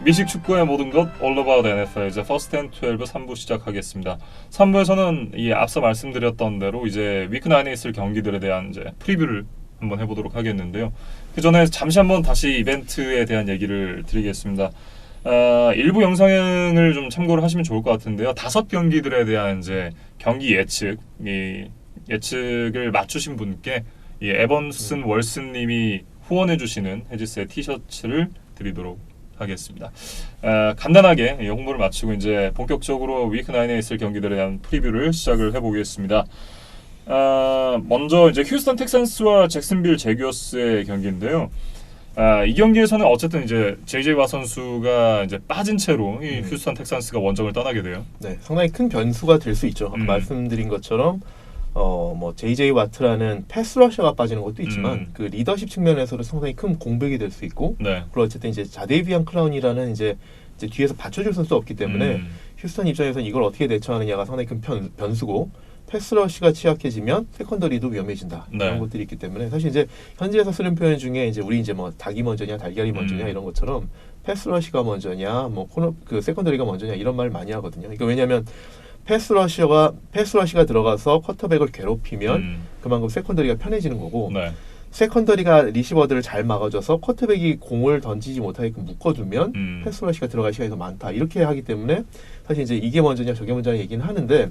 미식 축구의 모든 것 All About NFL 이제 First and 12 3부 시작하겠습니다. 3부에서는 이 앞서 말씀드렸던 대로 이제 위크 9에 있을 경기들에 대한 이제 프리뷰를 한번 해보도록 하겠는데요. 그 전에 잠시 한번 다시 이벤트에 대한 얘기를 드리겠습니다. 일부 영상을 좀 참고를 하시면 좋을 것 같은데요. 5경기들에 대한 이제 경기 예측, 이 예측을 맞추신 분께 이 에번슨 월슨님이 후원해주시는 헤지스의 티셔츠를 드리도록 하겠습니다. 간단하게 홍보를 마치고 이제 본격적으로 위크 9에 있을 경기들에 대한 프리뷰를 시작을 해보겠습니다. 먼저 이제 휴스턴 텍산스와 잭슨빌 제규어스의 경기인데요. 이 경기에서는 어쨌든 이제 JJ 와 선수가 이제 빠진 채로 이 휴스턴 텍산스가 원정을 떠나게 돼요. 네, 상당히 큰 변수가 될 수 있죠. 아까 말씀드린 것처럼 뭐 JJ 와트라는 패스 러셔가 빠지는 것도 있지만 그 리더십 측면에서도 상당히 큰 공백이 될 수 있고, 네. 그리고 어쨌든 이제 자데이비안 클라운이라는 이제 뒤에서 받쳐줄 선수도 없기 때문에 휴스턴 입장에서는 이걸 어떻게 대처하느냐가 상당히 큰 변수고, 패스 러시가 취약해지면 세컨더리도 위험해진다. 네. 이런 것들이 있기 때문에 사실 이제 현지에서 쓰는 표현 중에 이제 우리 이제 뭐 닭이 먼저냐 달걀이 먼저냐 이런 것처럼 패스 러시가 먼저냐 뭐 그 세컨더리가 먼저냐 이런 말 많이 하거든요. 그러니까 왜냐하면 패스 러시가 들어가서 쿼터백을 괴롭히면 그만큼 세컨더리가 편해지는 거고, 네. 세컨더리가 리시버들을 잘 막아줘서 쿼터백이 공을 던지지 못하게끔 묶어두면 패스 러시가 들어갈 시간이 더 많다. 이렇게 하기 때문에 사실 이제 이게 먼저냐 저게 먼저냐 얘기는 하는데,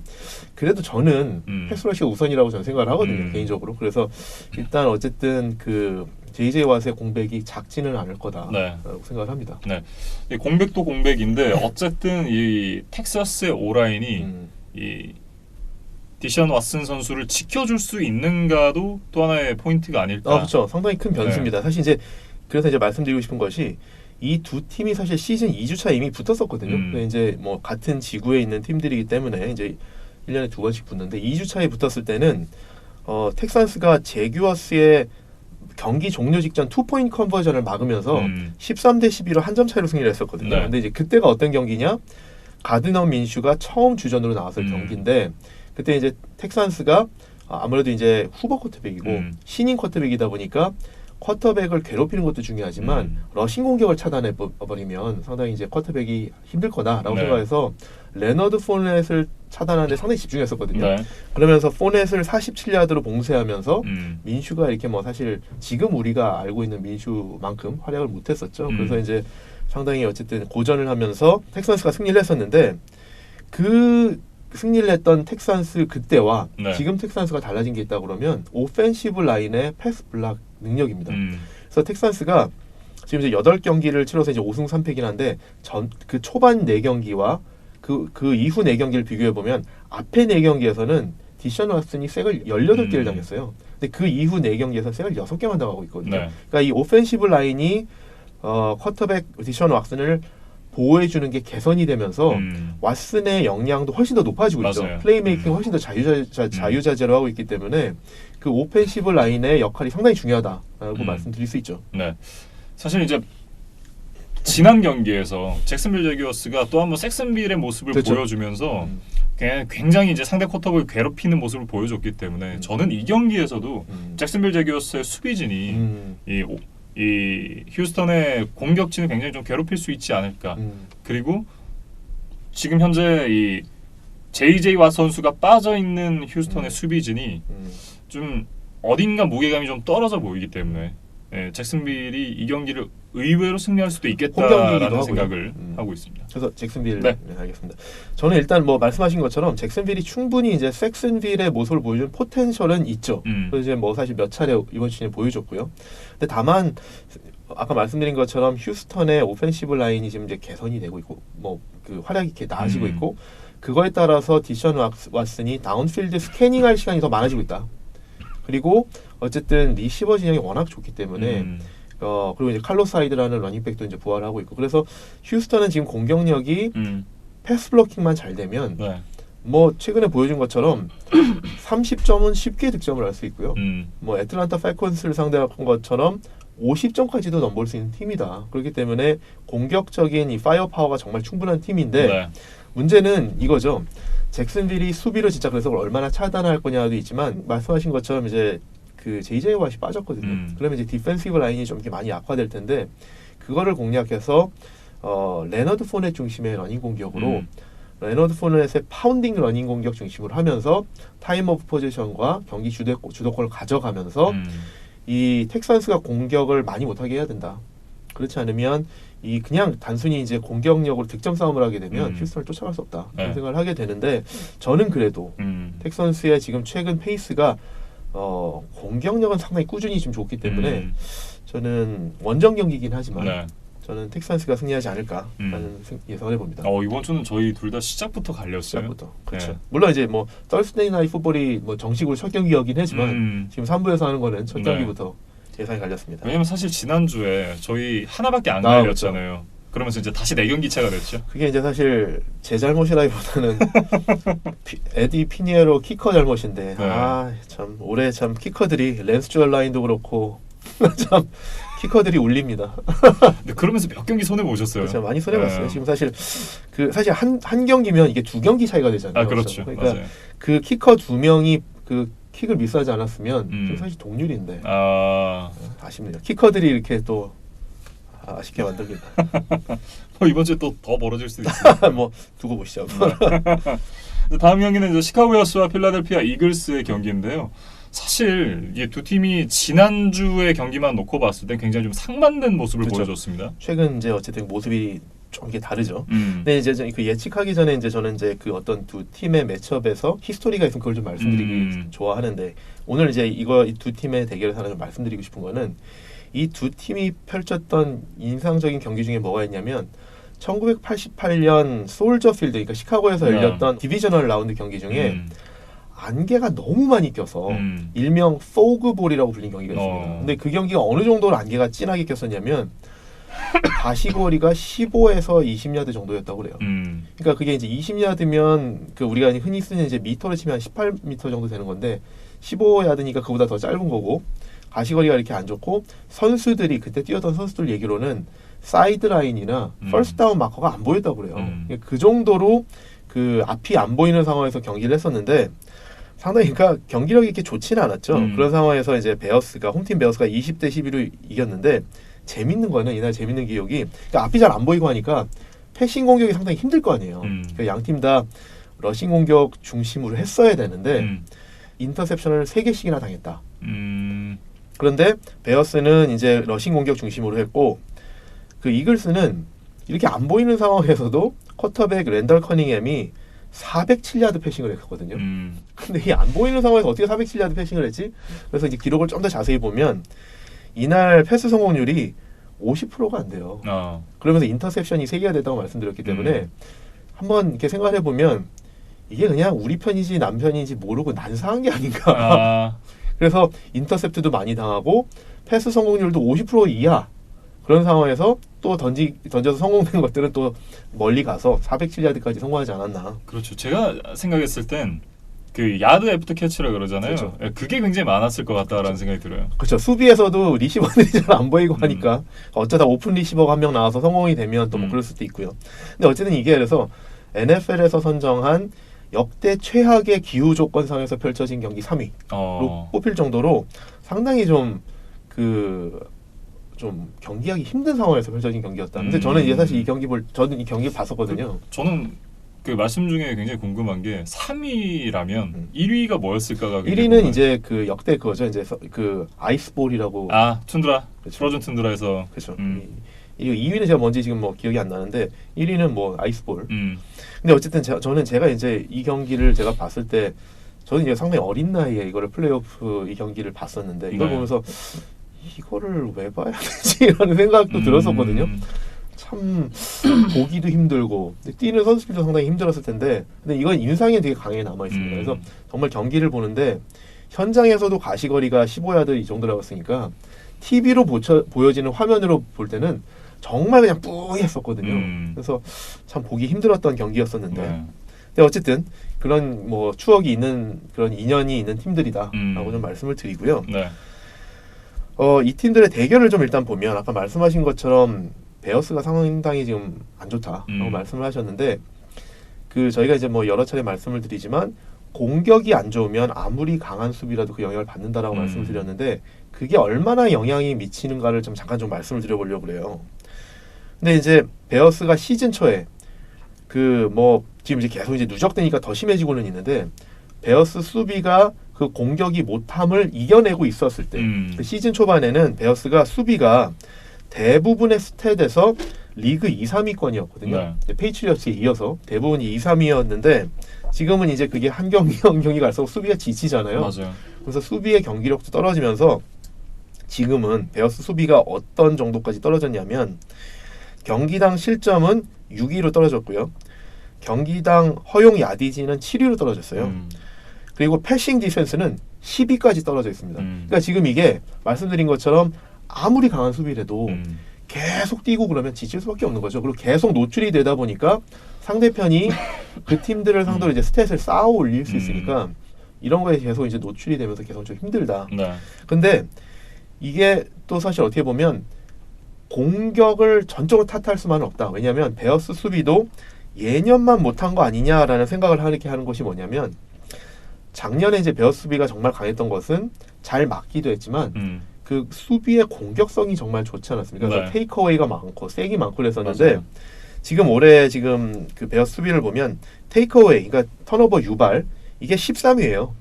그래도 저는 패스 러시가 우선이라고 저는 생각을 하거든요, 개인적으로. 그래서 일단 어쨌든 그 JJ 왓의 공백이 작지는 않을 거다라고 네. 생각을 합니다. 네. 이 공백도 공백인데 어쨌든 이 텍사스의 오라인이 이 디션 왓슨 선수를 지켜줄 수 있는가도 또 하나의 포인트가 아닐까. 그렇죠. 상당히 큰 변수입니다. 네. 사실 이제 그래서 이제 말씀드리고 싶은 것이 이 두 팀이 사실 시즌 2주차 이미 붙었었거든요. 근데 이제 뭐 같은 지구에 있는 팀들이기 때문에 이제 1년에 2번씩 붙는데 2주차에 붙었을 때는 텍사스가 제규어스의 경기 종료 직전 2포인트 컨버전을 막으면서 13대 11로 한 점 차이로 승리를 했었거든요. 네. 근데 이제 그때가 어떤 경기냐? 가드너 민슈가 처음 주전으로 나왔을 경기인데, 그때 이제 텍사스가 아무래도 이제 후보 쿼터백이고 신인 쿼터백이다 보니까 쿼터백을 괴롭히는 것도 중요하지만 러싱 공격을 차단해 버리면 상당히 이제 쿼터백이 힘들 거다라고 네. 생각해서 레너드 포넷을 차단하는데 상당히 집중했었거든요. 네. 그러면서 포넷을 47야드로 봉쇄하면서 민슈가 이렇게 뭐 사실 지금 우리가 알고 있는 민슈만큼 활약을 못했었죠. 그래서 이제 상당히 어쨌든 고전을 하면서 텍사스가 승리를 했었는데, 그 승리를 했던 텍사스 그때와 네. 지금 텍사스가 달라진 게 있다 그러면 오펜시브 라인의 패스 블락 능력입니다. 그래서 텍사스가 지금 이제 8경기를 치러서 이제 5승 3패긴 한데 그 초반 4경기와 그 이후 4경기를 비교해 보면 앞에 4경기에서는 디션 왓슨이 색을 18개를 당했어요. 근데 그 이후 4경기에서 색을 6개만 당하고 있거든요. 네. 그러니까 이 오펜시브 라인이 쿼터백 디션 왓슨을 보호해주는 게 개선이 되면서 왓슨의 역량도 훨씬 더 높아지고 맞아요. 있죠. 플레이메이킹 훨씬 더 자유자재로 하고 있기 때문에 그 오펜시브 라인의 역할이 상당히 중요하다라고 말씀드릴 수 있죠. 네. 사실 이제 지난 경기에서 잭슨빌 제규어스가 또 한번 잭슨빌의 모습을 그렇죠. 보여주면서 굉장히 이제 상대 쿼터백을 괴롭히는 모습을 보여줬기 때문에 저는 이 경기에서도 잭슨빌 제규어스의 수비진이 이 휴스턴의 공격진을 굉장히 좀 괴롭힐 수 있지 않을까. 그리고 지금 현재 이 JJ 왓 선수가 빠져 있는 휴스턴의 수비진이 좀 어딘가 무게감이 좀 떨어져 보이기 때문에 잭슨빌이 이 경기를 의외로 승리할 수도 있겠다라는 생각을 하고 있습니다. 그래서 잭슨빌, 네. 알겠습니다. 저는 일단 뭐 말씀하신 것처럼 잭슨빌이 충분히 이제 잭슨빌의 모습을 보여준 포텐셜은 있죠. 그래서 이제 뭐 사실 몇 차례 이번 시즌에 보여줬고요. 근데 다만 아까 말씀드린 것처럼 휴스턴의 오펜시브 라인이 지금 이제 개선이 되고 있고 뭐 그 활약이 이렇게 나아지고 있고, 그거에 따라서 디션 왓슨이 다운필드 스캐닝할 시간이 더 많아지고 있다. 그리고 어쨌든 리시버 진영이 워낙 좋기 때문에 그리고 이제 칼로스 하이드라는 러닝백도 이제 부활하고 있고, 그래서 휴스턴은 지금 공격력이 패스 블로킹만 잘 되면 뭐 최근에 보여준 것처럼 30점은 쉽게 득점을 할 수 있고요. 뭐 애틀란타 팔콘스를 상대한 것처럼 50점까지도 넘볼 수 있는 팀이다. 그렇기 때문에 공격적인 이 파이어 파워가 정말 충분한 팀인데, 문제는 이거죠. 잭슨빌이 수비로 진짜 그래서 얼마나 차단할 거냐도 있지만, 말씀하신 것처럼 이제 그 JJ 왓이 빠졌거든요. 그러면 이제 디펜시브 라인이 좀 이렇게 많이 약화될 텐데, 그거를 공략해서 레너드 포넷 중심의 러닝 공격으로 레너드 포넷의 파운딩 러닝 공격 중심으로 하면서 타임 오브 포지션과 경기 주도권을 가져가면서 이 텍산스가 공격을 많이 못하게 해야 된다. 그렇지 않으면 이 그냥 단순히 이제 공격력으로 득점 싸움을 하게 되면 휴스턴을 쫓아갈 수 없다. 그런 생각을 하게 되는데 저는 그래도 텍산스의 지금 최근 페이스가 공격력은 상당히 꾸준히 좀 좋기 때문에 저는 원정 경기이긴 하지만 저는 텍산스가 승리하지 않을까라는 예상을 해봅니다. 이번 주는 저희 둘 다 시작부터 갈렸어요. 시작부터. 그렇죠. 물론 이제 뭐 Thursday Night Football이 뭐 정식으로 첫 경기이긴 하지만 지금 3부에서 하는 거는 첫 경기부터 예상이 갈렸습니다. 왜냐면 사실 지난주에 저희 하나밖에 안 갈렸잖아요. 그렇죠. 그러면서 이제 다시 4경기차가 됐죠. 그게 이제 사실 제 잘못이라기보다는 에디 피니에로 키커 잘못인데 참 올해 참 키커들이 랜스 주얼라인도 그렇고 참 키커들이 울립니다. 근데 그러면서 몇 경기 손해 보셨어요? 그렇죠. 많이 손해 봤어요. 지금 사실 사실 한 경기면 이게 2경기 차이가 되잖아요. 그렇죠. 그러니까 맞아요. 그 키커 2명이 그 킥을 미스하지 않았으면 사실 동률인데 아쉽네요. 키커들이 이렇게 또 아쉽게 만들겠다. 이번 주에 또 더 벌어질 수도 있어요. 뭐 두고 보시죠. 다음 경기는 이제 시카고 베어스와 필라델피아 이글스의 경기인데요. 사실 이 두 팀이 지난주의 경기만 놓고 봤을 때 굉장히 좀 상반된 모습을 보여줬습니다. 최근 이제 어쨌든 모습이 좀 이게 다르죠. 근데 이제 그 예측하기 전에 이제 저는 이제 그 어떤 두 팀의 매치업에서 히스토리가 있으면 그걸 좀 말씀드리기 좋아하는데 오늘 이제 이 두 팀의 대결에서 하나 좀 말씀드리고 싶은 거는 이 두 팀이 펼쳤던 인상적인 경기 중에 뭐가 있냐면 1988년 솔저 필드, 그러니까 시카고에서 열렸던 디비저널 라운드 경기 중에 안개가 너무 많이 껴서 일명 포그볼이라고 불린 경기가 있습니다. 근데 그 경기가 어느 정도로 안개가 진하게 꼈었냐면 가시거리가 15에서 20야드 정도였다고 그래요. 그러니까 그게 이제 20야드면 그 우리가 흔히 쓰는 이제 미터로 치면 한 18m 정도 되는 건데 15야드니까 그보다 더 짧은 거고 가시거리가 이렇게 안 좋고 선수들이 그때 뛰었던 선수들 얘기로는 사이드라인이나 퍼스트 다운 마커가 안 보였다고 그래요. 그러니까 그 정도로 그 앞이 안 보이는 상황에서 경기를 했었는데 상당히 그러니까 경기력이 이렇게 좋지는 않았죠. 그런 상황에서 이제 베어스가 홈팀 베어스가 20대 11로 이겼는데 재밌는 거는 이날 재밌는 기억이 그러니까 앞이 잘 안 보이고 하니까 패싱 공격이 상당히 힘들 거 아니에요. 그러니까 양팀 다 러싱 공격 중심으로 했어야 되는데 인터셉션을 3개씩이나 당했다. 그런데 베어스는 이제 러싱 공격 중심으로 했고 그 이글스는 이렇게 안 보이는 상황에서도 쿼터백 랜덜 커닝햄이 407야드 패싱을 했거든요. 근데 이 안 보이는 상황에서 어떻게 407야드 패싱을 했지? 그래서 이제 기록을 좀 더 자세히 보면 이날 패스 성공률이 50%가 안 돼요. 그러면서 인터셉션이 3개가 됐다고 말씀드렸기 때문에 한번 이렇게 생각해 보면 이게 그냥 우리 편인지 남 편인지 모르고 난사한 게 아닌가. 그래서 인터셉트도 많이 당하고 패스 성공률도 50% 이하 그런 상황에서 또 던져서 성공된 것들은 또 멀리 가서 407야드까지 성공하지 않았나. 그렇죠. 제가 생각했을 땐 그 야드 애프터 캐치라 그러잖아요. 그렇죠. 그게 굉장히 많았을 것 같다라는 생각이 들어요. 그렇죠. 수비에서도 리시버들이 잘 안 보이고 하니까 어쩌다 오픈 리시버가 한 명 나와서 성공이 되면 또 뭐 그럴 수도 있고요. 근데 어쨌든 이게 그래서 NFL에서 선정한 역대 최악의 기후 조건상에서 펼쳐진 경기 3위로 뽑힐 정도로 상당히 좀 경기하기 힘든 상황에서 펼쳐진 경기였다. 근데 저는 이제 사실 저는 이 경기를 봤었거든요. 저는 그 말씀 중에 굉장히 궁금한 게 3위라면 1위가 뭐였을까가 1위는 이제 그 역대 그거죠. 이제 그 아이스볼이라고. 툰드라. 그렇죠. 프로즌 툰드라에서. 그렇죠. 2위는 제가 뭔지 지금 뭐 기억이 안 나는데 1위는 뭐 아이스볼. 근데 어쨌든 저는 제가 이제 이 경기를 제가 봤을 때 저는 이제 상당히 어린 나이에 이거를 플레이오프 이 경기를 봤었는데 이걸 보면서 이거를 왜 봐야 되지라는 생각도 들었었거든요. 참 보기도 힘들고 뛰는 선수들도 상당히 힘들었을 텐데 근데 이건 인상이 되게 강하게 남아있습니다. 그래서 정말 경기를 보는데 현장에서도 가시거리가 15야드 이 정도라고 했으니까 TV로 보여지는 화면으로 볼 때는 정말 그냥 뿌였었거든요. 그래서 참 보기 힘들었던 경기였었는데 근데 어쨌든 그런 뭐 추억이 있는 그런 인연이 있는 팀들이다라고 좀 말씀을 드리고요. 이 팀들의 대결을 좀 일단 보면 아까 말씀하신 것처럼 베어스가 상당히 지금 안 좋다라고 말씀을 하셨는데 그 저희가 이제 뭐 여러 차례 말씀을 드리지만 공격이 안 좋으면 아무리 강한 수비라도 그 영향을 받는다라고 말씀을 드렸는데 그게 얼마나 영향이 미치는가를 좀 잠깐 좀 말씀을 드려보려고 그래요. 근데 이제 베어스가 시즌 초에 그 뭐 지금 이제 계속 이제 누적되니까 더 심해지고는 있는데 베어스 수비가 그 공격이 못함을 이겨내고 있었을 때 그 시즌 초반에는 베어스가 수비가 대부분의 스탯에서 리그 2, 3위권이었거든요. 네. 페이트리어츠에 이어서 대부분이 2, 3위였는데 지금은 이제 그게 한 경기 한 경기 갈수록 수비가 지치잖아요. 맞아요. 그래서 수비의 경기력도 떨어지면서 지금은 베어스 수비가 어떤 정도까지 떨어졌냐면 경기당 실점은 6위로 떨어졌고요. 경기당 허용 야디지는 7위로 떨어졌어요. 그리고 패싱 디펜스는 10위까지 떨어져 있습니다. 그러니까 지금 이게 말씀드린 것처럼 아무리 강한 수비를 해도 계속 뛰고 그러면 지칠 수밖에 없는 거죠. 그리고 계속 노출이 되다 보니까 상대편이 그 팀들을 상대로 이제 스탯을 쌓아 올릴 수 있으니까 이런 거에 계속 이제 노출이 되면서 계속 좀 힘들다. 네. 근데 이게 또 사실 어떻게 보면 공격을 전적으로 탓할 수만은 없다. 왜냐하면 베어스 수비도 예년만 못한 거 아니냐라는 생각을 하게 하는 것이 뭐냐면 작년에 이제 베어스 수비가 정말 강했던 것은 잘 막기도 했지만 그 수비의 공격성이 정말 좋지 않았습니까? 그래서 네. 테이크어웨이가 많고 쐐기 많고 그랬었는데 맞아요. 지금 올해 지금 그 베어스 수비를 보면 테이크어웨이, 그러니까 턴오버 유발 이게 13위예요.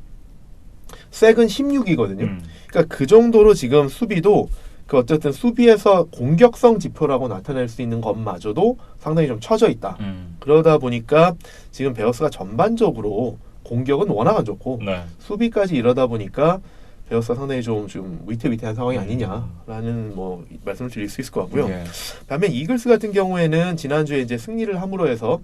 쐐은 16위거든요. 그러니까 그 정도로 지금 수비도 그 어쨌든 수비에서 공격성 지표라고 나타낼 수 있는 것마저도 상당히 좀 처져 있다. 그러다 보니까 지금 베어스가 전반적으로 공격은 워낙 안 좋고 네. 수비까지 이러다 보니까 베어스가 상당히 좀 위태위태한 상황이 아니냐라는 뭐 말씀을 드릴 수 있을 것 같고요. 예. 반면 이글스 같은 경우에는 지난주에 이제 승리를 함으로 해서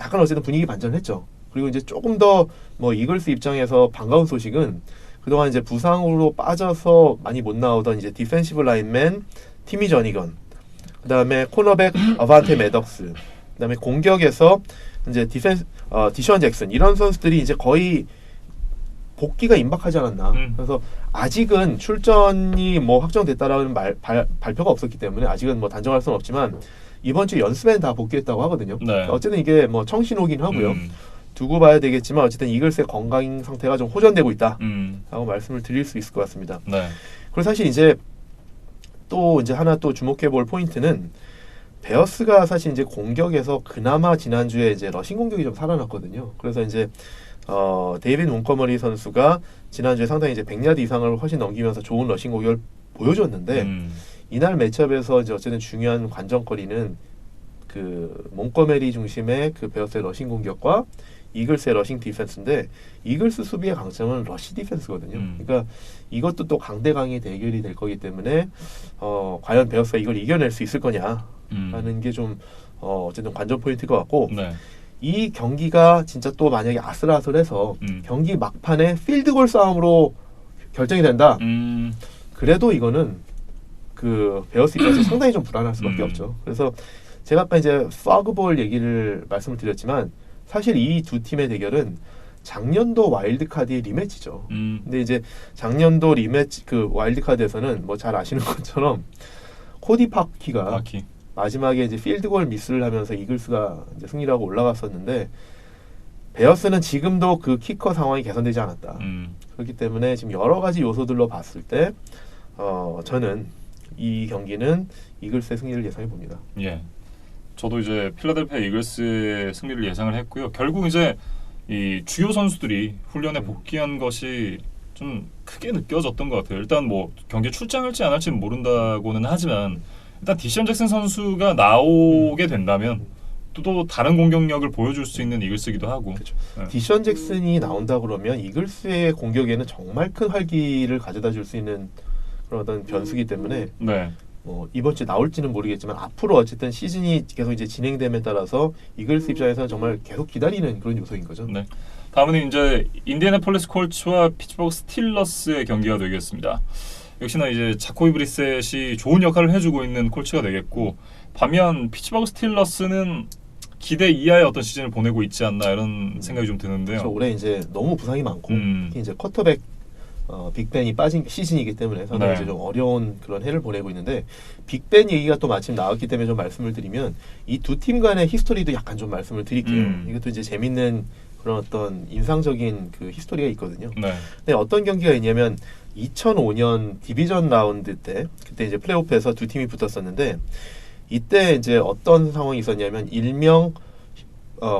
약간 어쨌든 분위기 반전했죠. 그리고 이제 조금 더 뭐 이글스 입장에서 반가운 소식은 그동안 이제 부상으로 빠져서 많이 못 나오던 이제 디펜시브 라인맨 티미 저니건, 그다음에 코너백 어반테 매덕스, 그다음에 공격에서 이제 디션 잭슨 이런 선수들이 이제 거의 복귀가 임박하지 않았나. 그래서 아직은 출전이 뭐 확정됐다라는 발표가 없었기 때문에 아직은 뭐 단정할 수는 없지만 이번 주 연습에는 다 복귀했다고 하거든요. 네. 어쨌든 이게 뭐 청신호긴 하고요. 두고 봐야 되겠지만 어쨌든 이글스의 건강 상태가 좀 호전되고 있다 라고 말씀을 드릴 수 있을 것 같습니다. 네. 그리고 사실 이제 또 이제 하나 또 주목해 볼 포인트는 베어스가 사실 이제 공격에서 그나마 지난주에 이제 러싱 공격이 좀 살아났거든요. 그래서 이제 데이빗 몬커머리 선수가 지난주에 상당히 이제 100야드 이상을 훨씬 넘기면서 좋은 러싱 공격을 보여줬는데 이날 매치업에서 이제 어쨌든 중요한 관전거리는 그 몬커머리 중심의 그 베어스의 러싱 공격과 이글스의 러싱 디펜스인데 이글스 수비의 강점은 러시 디펜스거든요. 그러니까 이것도 또 강대강의 대결이 될 거기 때문에 과연 베어스가 이걸 이겨낼 수 있을 거냐라는 게 좀 어쨌든 관전 포인트일 것 같고 네. 이 경기가 진짜 또 만약에 아슬아슬해서 경기 막판에 필드골 싸움으로 결정이 된다. 그래도 이거는 그 베어스 입장에서 상당히 좀 불안할 수밖에 없죠. 그래서 제가 아까 이제 파그볼 얘기를 말씀을 드렸지만 사실 이 두 팀의 대결은 작년도 와일드카드의 리매치죠. 근데 이제 작년도 리매치 그 와일드카드에서는 뭐 잘 아시는 것처럼 코디 파키가 마지막에 이제 필드골 미스를 하면서 이글스가 이제 승리를 하고 올라갔었는데 베어스는 지금도 그 키커 상황이 개선되지 않았다. 그렇기 때문에 지금 여러 가지 요소들로 봤을 때 저는 이 경기는 이글스의 승리를 예상해 봅니다. 예. 저도 이제 필라델피아 이글스의 승리를 예상을 했고요. 결국 이제 이 주요 선수들이 훈련에 복귀한 것이 좀 크게 느껴졌던 것 같아요. 일단 뭐 경기에 출장할지 안 할지는 모른다고는 하지만 일단 디션 잭슨 선수가 나오게 된다면 또 다른 공격력을 보여줄 수 있는 이글스이기도 하고. 그렇죠. 네. 디션 잭슨이 나온다 그러면 이글스의 공격에는 정말 큰 활기를 가져다 줄 수 있는 그런 어떤 변수기 때문에 네. 이번 주에 나올지는 모르겠지만 앞으로 어쨌든 시즌이 계속 이제 진행됨에 따라서 이글스 입장에서는 정말 계속 기다리는 그런 요소인 거죠. 네. 다음은 이제 인디애나폴리스 콜츠와 피츠버그 스틸러스의 경기가 되겠습니다. 역시나 이제 자코비 브리셋이 좋은 역할을 해주고 있는 콜츠가 되겠고 반면 피츠버그 스틸러스는 기대 이하의 어떤 시즌을 보내고 있지 않나 이런 생각이 좀 드는데요. 그렇죠. 올해 이제 너무 부상이 많고 특히 이제 쿼터백 빅벤이 빠진 시즌이기 때문에 상당히 이제 좀 어려운 그런 해를 보내고 있는데 빅벤 얘기가 또 마침 나왔기 때문에 좀 말씀을 드리면 이 두 팀 간의 히스토리도 약간 좀 말씀을 드릴게요. 이것도 이제 재밌는 그런 어떤 인상적인 그 히스토리가 있거든요. 네. 근데 어떤 경기가 있냐면 2005년 디비전 라운드 때 그때 이제 플레이오프에서 두 팀이 붙었었는데 이때 이제 어떤 상황이 있었냐면 일명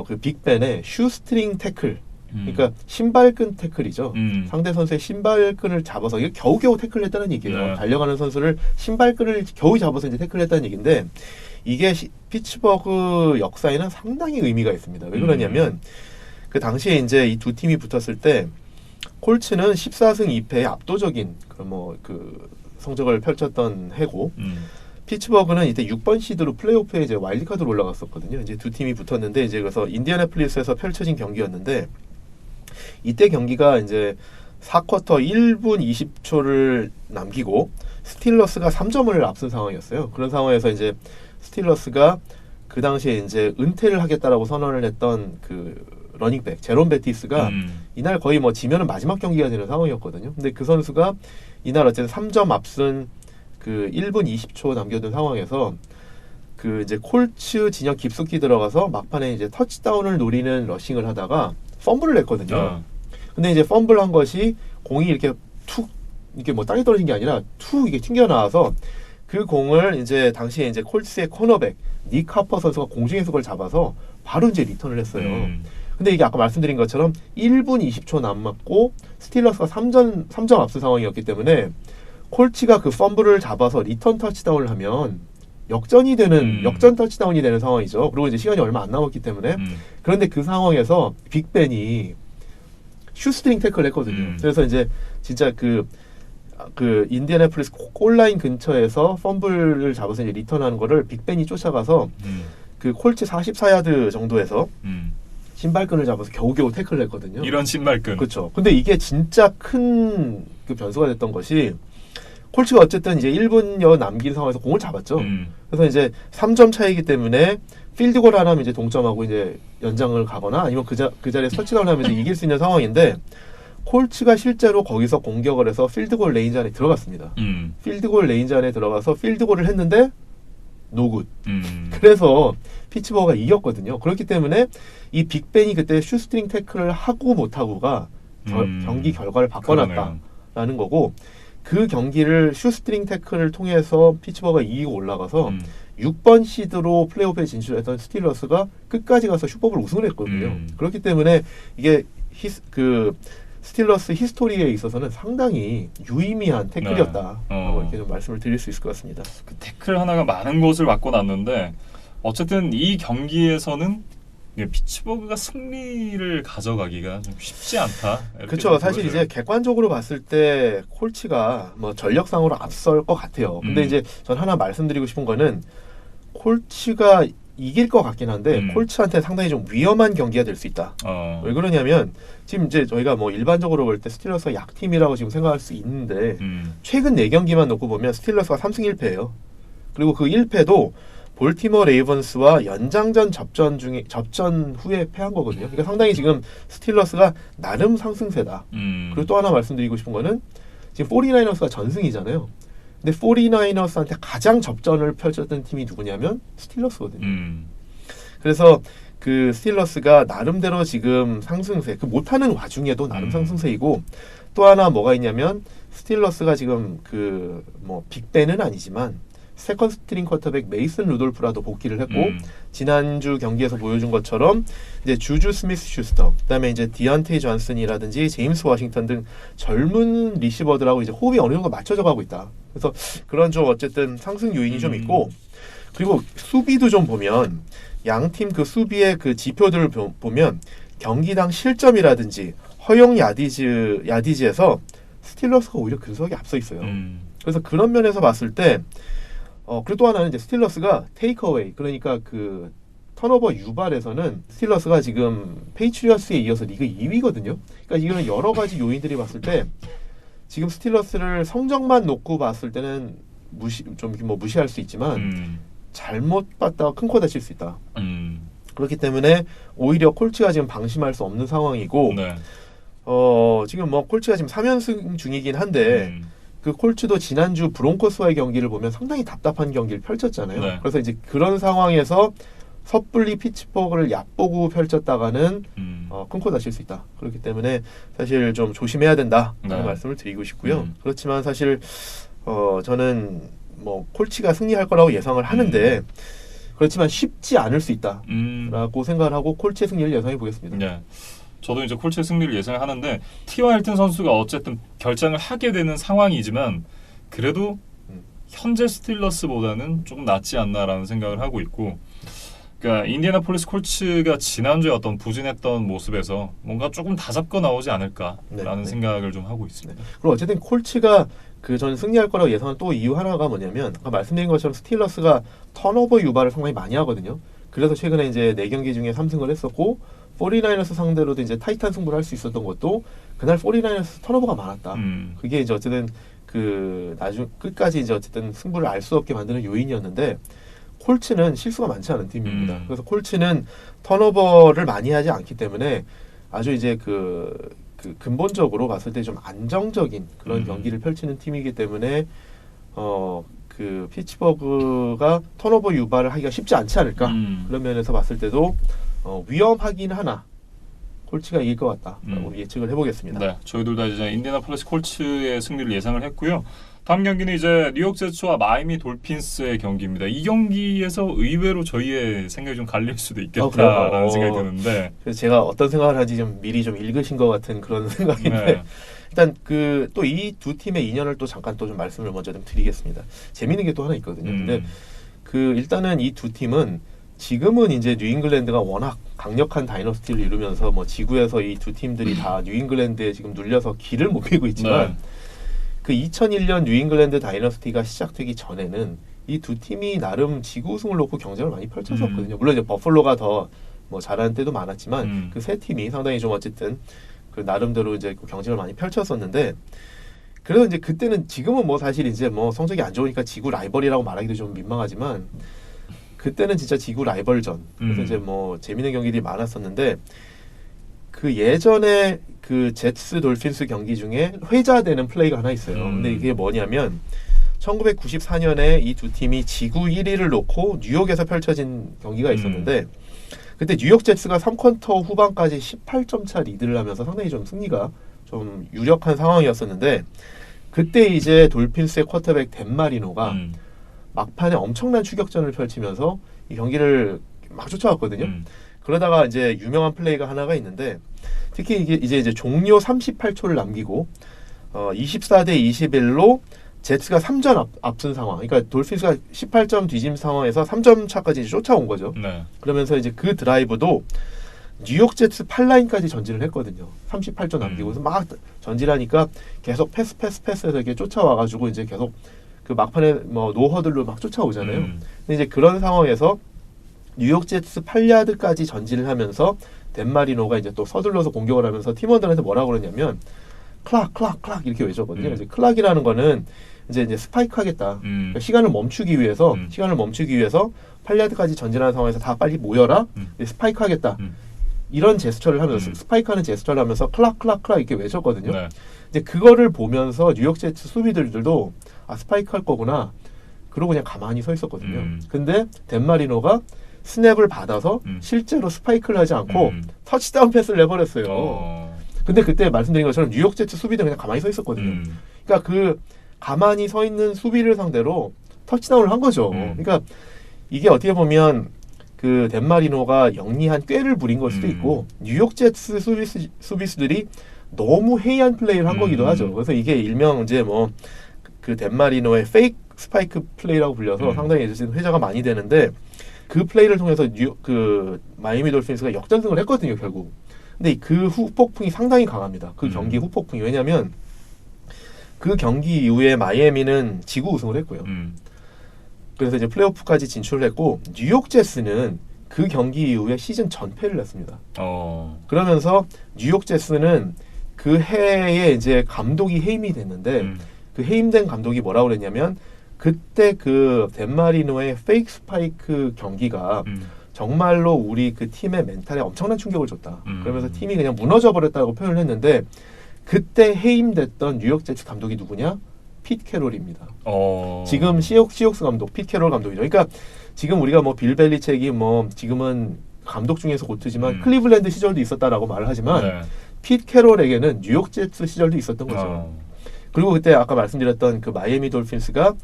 그 빅벤의 슈스트링 태클, 그러니까 신발끈 태클이죠. 상대 선수의 신발끈을 잡아서 이게 겨우겨우 태클을 했다는 얘기예요. 네. 달려가는 선수를 신발끈을 겨우 잡아서 이제 태클을 했다는 얘기인데 이게 피츠버그 역사에는 상당히 의미가 있습니다. 왜 그러냐면 그 당시에 이제 이 두 팀이 붙었을 때 콜츠는 14승 2패의 압도적인 그 성적을 펼쳤던 해고 피츠버그는 이때 6번 시드로 플레이오프에 이제 와일드카드로 올라갔었거든요. 이제 두 팀이 붙었는데 이제 그래서 인디애나폴리스에서 펼쳐진 경기였는데 이때 경기가 이제 4쿼터 1분 20초를 남기고 스틸러스가 3점을 앞선 상황이었어요. 그런 상황에서 이제 스틸러스가 그 당시에 이제 은퇴를 하겠다라고 선언을 했던 그 러닝백 제롬 베티스가 이날 거의 뭐 지면은 마지막 경기가 되는 상황이었거든요. 근데 그 선수가 이날 어쨌든 3점 앞선 그 1분 20초 남겨둔 상황에서 그 이제 콜츠 진영 깊숙이 들어가서 막판에 이제 터치다운을 노리는 러싱을 하다가 펌블을 했거든요. 근데 이제 펌블한 것이 공이 이렇게 툭 이게 뭐 땅에 떨어진 게 아니라 툭 이게 튕겨 나와서 그 공을 이제 당시에 이제 콜츠의 코너백 닉 하퍼 선수가 공중에서 그걸 잡아서 바로 이제 리턴을 했어요. 근데 이게 아까 말씀드린 것처럼 1분 20초 남았고 스틸러스가 3점 앞선 상황이었기 때문에 콜츠가 그 펌블을 잡아서 리턴 터치다운을 하면 역전 터치다운이 되는 상황이죠. 그리고 이제 시간이 얼마 안 남았기 때문에 그런데 그 상황에서 빅벤이 슈스트링 태클을 했거든요. 그래서 이제 진짜 그 인디애나폴리스 골라인 근처에서 펌블을 잡아서 이제 리턴하는 거를 빅벤이 쫓아가서 그 콜츠 44야드 정도에서 신발끈을 잡아서 겨우겨우 태클을 했거든요. 이런 신발끈. 그렇죠. 근데 이게 진짜 큰 그 변수가 됐던 것이 콜츠가 어쨌든 이제 1분여 남긴 상황에서 공을 잡았죠. 그래서 이제 3점 차이기 때문에 필드골 하나 하면 이제 동점하고 이제 연장을 가거나 아니면 그 자리에 터치다운을 하면서 이길 수 있는 상황인데 콜츠가 실제로 거기서 공격을 해서 필드골 레인지 안에 들어갔습니다. 필드골 레인지 안에 들어가서 필드골을 했는데 노굿. 그래서 피츠버그가 이겼거든요. 그렇기 때문에 이 빅벤이 그때 슈스트링 태클을 하고 못하고가 경기 결과를 바꿔놨다라는 거고 그 경기를 슈스트링 태클을 통해서 피츠버그가 이기고 올라가서 6번 시드로 플레이오프에 진출했던 스틸러스가 끝까지 가서 슈퍼볼 우승을 했거든요. 그렇기 때문에 이게 스틸러스 히스토리에 있어서는 상당히 유의미한 태클이었다. 이렇게 좀 말씀을 드릴 수 있을 것 같습니다. 그 태클 하나가 많은 곳을 맞고 났는데 어쨌든 이 경기에서는 피츠버그가 승리를 가져가기가 좀 쉽지 않다. 그렇죠. 사실 이제 객관적으로 봤을 때 콜츠가 뭐 전력상으로 앞설 것 같아요. 근데 이제 전 하나 말씀드리고 싶은 거는 콜츠가 이길 것 같긴 한데 콜츠한테 상당히 좀 위험한 경기가 될 수 있다. 왜 그러냐면 지금 이제 저희가 뭐 일반적으로 볼 때 스틸러스가 약팀이라고 지금 생각할 수 있는데 최근 4경기만 놓고 보면 스틸러스가 3승 1패예요. 그리고 그 1패도 볼티모어 레이번스와 연장전 접전 후에 패한 거거든요. 그러니까 상당히 지금 스틸러스가 나름 상승세다. 그리고 또 하나 말씀드리고 싶은 거는 지금 49ers가 전승이잖아요. 근데 49ers한테 가장 접전을 펼쳤던 팀이 누구냐면 스틸러스거든요. 그래서 그 스틸러스가 나름대로 지금 상승세, 그 못하는 와중에도 나름 상승세이고 또 하나 뭐가 있냐면 스틸러스가 지금 그 뭐 빅벤은 아니지만 세컨 스트링 쿼터백 메이슨 루돌프라도 복귀를 했고 지난주 경기에서 보여준 것처럼 이제 주주 스미스 슈스터, 그다음에 이제 디언테이 존슨이라든지 제임스 워싱턴 등 젊은 리시버들하고 이제 호흡이 어느 정도 맞춰져 가고 있다. 그래서 그런 좀 어쨌든 상승 요인이 좀 있고 그리고 수비도 좀 보면 양팀 그 수비의 그 지표들을 보면 경기당 실점이라든지 허용 야디지에서 스틸러스가 오히려 근소하게 앞서 있어요. 그래서 그런 면에서 봤을 때 그리고 또 하나는 이제 스틸러스가 테이크어웨이, 그러니까 그 턴오버 유발에서는 스틸러스가 지금 페이트리어스에 이어서 리그 2위거든요. 그러니까 이거는 여러 가지 요인들이 봤을 때 지금 스틸러스를 성적만 놓고 봤을 때는 무시할 수 있지만 잘못 봤다가 큰 코 다칠 수 있다. 그렇기 때문에 오히려 콜츠가 지금 방심할 수 없는 상황이고 지금 뭐 콜츠가 지금 3연승 중이긴 한데 그 콜츠도 지난주 브론코스와의 경기를 보면 상당히 답답한 경기를 펼쳤잖아요. 그래서 이제 그런 상황에서 섣불리 피츠버그를 얕보고 펼쳤다가는 큰 코 다칠 수 있다. 그렇기 때문에 사실 좀 조심해야 된다라는 말씀을 드리고 싶고요. 그렇지만 사실 저는 뭐 콜치가 승리할 거라고 예상을 하는데 그렇지만 쉽지 않을 수 있다라고 생각을 하고 콜치의 승리를 예상해 보겠습니다. 네. 저도 이제 콜치의 승리를 예상을 하는데 T.Y. 힐튼 선수가 어쨌든 결장을 하게 되는 상황이지만 그래도 현재 스틸러스보다는 조금 낫지 않나라는 생각을 하고 있고, 그러니까 인디애나폴리스 콜츠가 지난주에 어떤 부진했던 모습에서 뭔가 조금 다잡고 나오지 않을까라는 생각을 좀 하고 있습니다. 그리고 어쨌든 콜츠가 저는 승리할 거라고 예상한 또 이유 하나가 뭐냐면 아까 말씀드린 것처럼 스틸러스가 턴오버 유발을 상당히 많이 하거든요. 그래서 최근에 이제 4경기 중에 3승을 했었고 49ers 상대로도 이제 타이탄 승부를 할 수 있었던 것도 그날 49ers 턴오버가 많았다. 그게 이제 어쨌든 나중 끝까지 이제 어쨌든 승부를 알 수 없게 만드는 요인이었는데 콜츠는 실수가 많지 않은 팀입니다. 그래서 콜츠는 턴오버를 많이 하지 않기 때문에 아주 이제 근본적으로 봤을 때 좀 안정적인 그런 경기를 펼치는 팀이기 때문에 피츠버그가 턴오버 유발을 하기가 쉽지 않지 않을까. 그런 면에서 봤을 때도 위험하긴 하나 콜츠가 이길 것 같다라고 예측을 해보겠습니다. 네, 저희들 다 이제 인디애나폴리스 콜츠의 승리를 예상을 했고요. 다음 경기는 이제 뉴욕 제츠와 마이애미 돌핀스의 경기입니다. 이 경기에서 의외로 저희의 생각이 좀 갈릴 수도 있겠다라는 생각이 드는데, 그래서 제가 어떤 생각을 하지 좀 미리 좀 읽으신 것 같은 그런 생각인데 네. 일단 또 이 두 팀의 인연을 또 잠깐 또 좀 말씀을 먼저 좀 드리겠습니다. 재미있는 게 또 하나 있거든요. 근데 일단은 이 두 팀은 지금은 이제 뉴잉글랜드가 워낙 강력한 다이너스티를 이루면서 뭐 지구에서 이 두 팀들이 다 뉴잉글랜드에 지금 눌려서 길을 못 피고 있지만 그 2001년 뉴잉글랜드 다이너스티가 시작되기 전에는 이 두 팀이 나름 지구 우승을 놓고 경쟁을 많이 펼쳤었거든요. 물론 이제 버플로가 더 뭐 잘하는 때도 많았지만 그 세 팀이 상당히 좀 어쨌든 나름대로 이제 경쟁을 많이 펼쳤었는데 그래서 이제 그때는 지금은 뭐 사실 이제 뭐 성적이 안 좋으니까 지구 라이벌이라고 말하기도 좀 민망하지만 그때는 진짜 지구 라이벌전. 그래서 이제 뭐 재밌는 경기들이 많았었는데 예전에 제츠 돌핀스 경기 중에 회자되는 플레이가 하나 있어요. 근데 이게 뭐냐면 1994년에 이 두 팀이 지구 1위를 놓고 뉴욕에서 펼쳐진 경기가 있었는데 그때 뉴욕 제츠가 3쿼터 후반까지 18점 차 리드를 하면서 상당히 좀 승리가 좀 유력한 상황이었었는데 그때 이제 돌핀스의 쿼터백 댄마리노가 막판에 엄청난 추격전을 펼치면서 이 경기를 막 쫓아왔거든요. 그러다가 이제 유명한 플레이가 하나가 있는데 특히 이게 이제 종료 38초를 남기고 24대 21로 제츠가 3점 앞선 상황. 그러니까 돌핀스가 18점 뒤짐 상황에서 3점 차까지 쫓아온 거죠. 네. 그러면서 이제 그 드라이브도 뉴욕 제츠 8라인까지 전진을 했거든요. 38점 남기고 그래서 막 전진하니까 계속 패스해서 이렇게 쫓아와가지고 이제 계속 막판에 뭐 노허들로 막 쫓아오잖아요. 근데 이제 그런 상황에서 뉴욕 제츠 8야드까지 전진을 하면서 댄마리노가 이제 또 서둘러서 공격을 하면서 팀원들한테 뭐라고 그러냐면 클락 이렇게 외쳤거든요. 이제 클락이라는 거는 이제 스파이크 하겠다. 그러니까 시간을 멈추기 위해서 8야드까지 전진하는 상황에서 다 빨리 모여라. 스파이크 하겠다. 이런 제스처를 하면서 스파이크하는 제스처를 하면서 클락 이렇게 외쳤거든요. 네. 이제 그거를 보면서 뉴욕 제츠 수비들도 스파이크 할 거구나. 그러고 그냥 가만히 서 있었거든요. 근데 댄마리노가 스냅을 받아서 실제로 스파이크를 하지 않고 터치다운 패스를 내버렸어요. 근데 그때 말씀드린 것처럼 뉴욕 제츠 수비는 그냥 가만히 서 있었거든요. 그러니까 가만히 서 있는 수비를 상대로 터치다운을 한 거죠. 그러니까 이게 어떻게 보면 댄마리노가 영리한 꾀를 부린 걸 수도 있고 뉴욕 제츠 수비수들이 너무 해이한 플레이를 한 거기도 하죠. 그래서 이게 일명 이제 뭐 댄마리노의 페이크 스파이크 플레이라고 불려서 상당히 회자가 많이 되는데 그 플레이를 통해서 마이애미 돌핀스가 역전승을 했거든요, 결국. 근데 그 후폭풍이 상당히 강합니다. 그 경기 후폭풍이. 왜냐면 그 경기 이후에 마이애미는 지구 우승을 했고요. 그래서 이제 플레이오프까지 진출을 했고 뉴욕 제스는 그 경기 이후에 시즌 전패를 냈습니다. 그러면서 뉴욕 제스는 그 해에 이제 감독이 해임이 됐는데 그 해임된 감독이 뭐라고 그랬냐면 그때 댄마리노의 페이크 스파이크 경기가 정말로 우리 그 팀의 멘탈에 엄청난 충격을 줬다. 그러면서 팀이 그냥 무너져 버렸다고 표현을 했는데 그때 해임됐던 뉴욕 제츠 감독이 누구냐? 핏 캐롤입니다. 지금 시옥스 감독, 핏 캐롤 감독이죠. 그러니까 지금 우리가 뭐 빌 벨리책이 뭐 지금은 감독 중에서 고트지만 클리블랜드 시절도 있었다라고 말을 하지만 핏 캐롤에게는 뉴욕 제츠 시절도 있었던 거죠. 그리고 그때 아까 말씀드렸던 마이애미 돌핀스가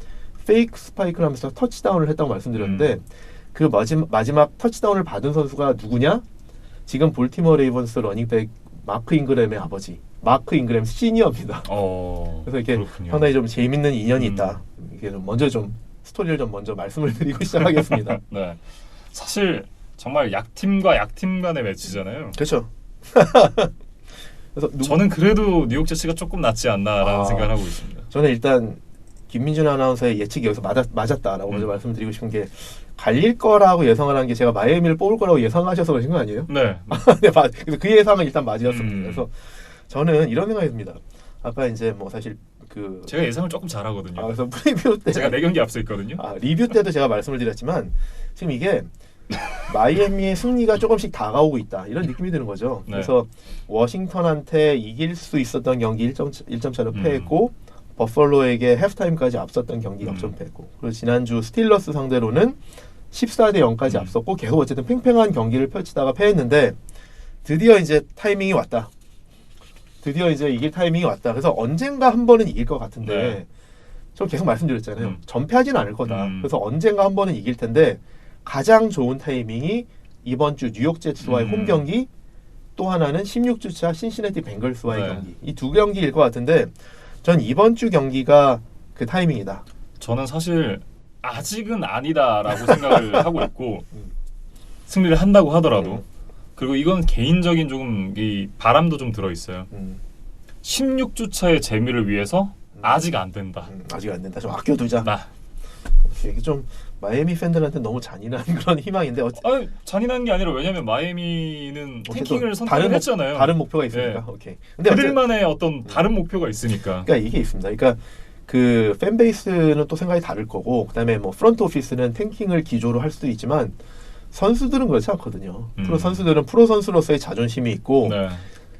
페이크 스파이크를 하면서 터치다운을 했다고 말씀드렸는데 그 마지막 터치다운을 받은 선수가 누구냐? 지금 볼티모어 레이번스 러닝백 마크 잉그램의 아버지 마크 잉그램 시니어입니다. 그래서 이렇게 그렇군요. 상당히 좀 재밌는 인연이 있다. 이게 좀 먼저 좀 스토리를 좀 먼저 말씀을 드리고 시작하겠습니다. 네, 사실 정말 약팀과 약팀 간의 매치잖아요. 그렇죠. 그래서 저는 그래도 뉴욕 제츠가 조금 낫지 않나라는 생각을 하고 있습니다. 저는 일단 김민준 아나운서의 예측이 여기서 맞았다라고 먼저 말씀드리고 싶은 게 갈릴 거라고 예상을 한 게 제가 마이애미를 뽑을 거라고 예상하셔서 그러신 거 아니에요? 네. 네, 그래서 그 예상은 일단 맞이었습니다. 그래서 저는 이런 생각이 듭니다. 아까 이제 뭐 사실 그 제가 예상을 조금 잘하거든요. 그래서 프리뷰 때 제가 4경기 앞서 있거든요. 리뷰 때도 제가 말씀을 드렸지만 지금 이게 마이애미의 승리가 조금씩 다가오고 있다 이런 느낌이 드는 거죠. 네. 그래서 워싱턴한테 이길 수 있었던 경기 1점 차로 패했고 버펄로에게 해프타임까지 앞섰던 경기 역전패했고 그리고 지난주 스틸러스 상대로는 14대 0까지 앞섰고 계속 어쨌든 팽팽한 경기를 펼치다가 패했는데 드디어 이제 타이밍이 왔다. 드디어 이제 이길 타이밍이 왔다. 그래서 언젠가 한 번은 이길 것 같은데 네. 저 계속 말씀드렸잖아요. 전패하진 않을 거다. 음. 그래서 언젠가 한 번은 이길 텐데 가장 좋은 타이밍이 이번 주 뉴욕 제츠와의 홈 경기 또 하나는 16주차 신시내티 벵글스와의 네. 경기 이 두 경기일 것 같은데 전 이번 주 경기가 그 타이밍이다. 저는 사실 아직은 아니다라고 생각을 하고 있고 승리를 한다고 하더라도 그리고 이건 개인적인 조금 이 바람도 좀 들어 있어요. 16주차의 재미를 위해서 아직 안 된다. 아직 안 된다. 좀 아껴두자. 이게 좀 마이애미 팬들한테 너무 잔인한 그런 희망인데 아니, 잔인한 게 아니라 왜냐면 마이애미는 탱킹을 다른 했잖아요. 다른 목표가 있으니까. 네. 오케이. 근데 그들만의 어떤 다른 목표가 있으니까. 그러니까 이게 있습니다. 그러니까 그 팬베이스는 또 생각이 다를 거고 그다음에 뭐 프런트 오피스는 탱킹을 기조로 할 수도 있지만 선수들은 그렇지 않거든요. 프로 선수들은 프로 선수로서의 자존심이 있고 네.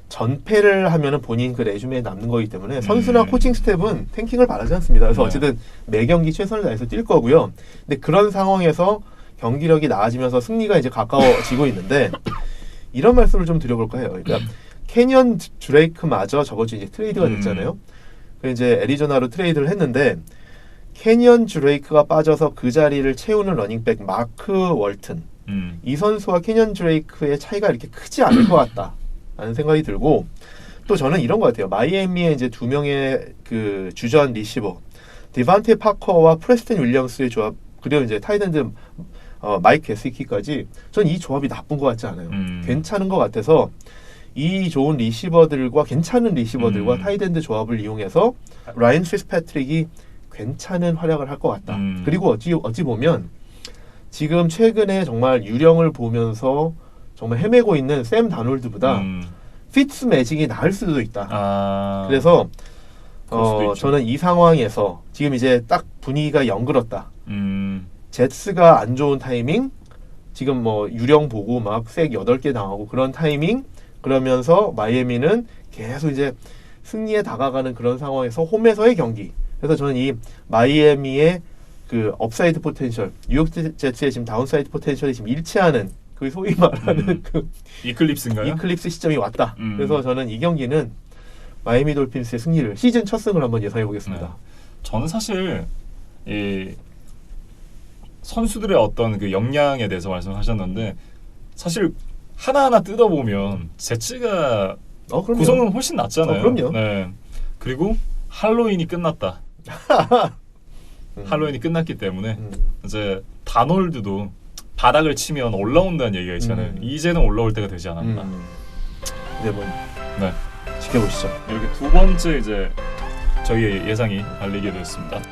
전패를 하면은 본인 그 레주메에 남는 거기 때문에 선수나 코칭 스텝은 탱킹을 바라지 않습니다. 그래서 네. 어쨌든 매 경기 최선을 다해서 뛸 거고요. 근데 그런 상황에서 경기력이 나아지면서 승리가 이제 가까워지고 있는데 이런 말씀을 좀 드려볼까 해요. 그러니까 캐니언 드레이크마저 저번 주 이제 트레이드가 됐잖아요. 그 이제 애리조나로 트레이드를 했는데 캐니언 드레이크가 빠져서 그 자리를 채우는 러닝백 마크 월튼 이 선수와 캐니언 드레이크의 차이가 이렇게 크지 않을 것 같다. 라는 생각이 들고 또 저는 이런 것 같아요. 마이애미의 이제 두 명의 그 주전 리시버 디반테 파커와 프레스턴 윌리엄스의 조합 그리고 이제 타이든드 마이크 게스키까지 전 이 조합이 나쁜 것 같지 않아요. 괜찮은 것 같아서 이 좋은 리시버들과 괜찮은 리시버들과 타이든드 조합을 이용해서 라이언 피츠패트릭이 괜찮은 활약을 할 것 같다. 그리고 어찌 보면 지금 최근에 정말 유령을 보면서 정말 헤매고 있는 샘 다놀드보다 피츠 매직이 나을 수도 있다. 그래서 저는 이 상황에서 지금 이제 딱 분위기가 연그렀다. 제츠가 안 좋은 타이밍, 지금 뭐 유령 보고 막 색 8개 당하고 그런 타이밍, 그러면서 마이애미는 계속 이제 승리에 다가가는 그런 상황에서 홈에서의 경기. 그래서 저는 이 마이애미의 그 업사이드 포텐셜, 뉴욕 제츠의 지금 다운사이드 포텐셜이 지금 일치하는 그 소위 말하는 그 이클립스인가요? 이클립스 시점이 왔다. 그래서 저는 이 경기는 마이애미 돌핀스의 승리를 시즌 첫 승을 한번 예상해 보겠습니다. 저는 사실 이 선수들의 어떤 그 역량에 대해서 말씀하셨는데 사실 하나하나 뜯어보면 제츠가 구성은 훨씬 낫잖아요. 그럼요. 네. 그리고 할로윈이 끝났다. 할로윈이 끝났기 때문에 이제 다놀드도 바닥을 치면 올라온다는 얘기가 있잖아요. 이제는 올라올 때가 되지 않았나. 이제 뭐 네. 지켜보시죠. 이렇게 두 번째 이제 저희의 예상이 알리게 됐습니다.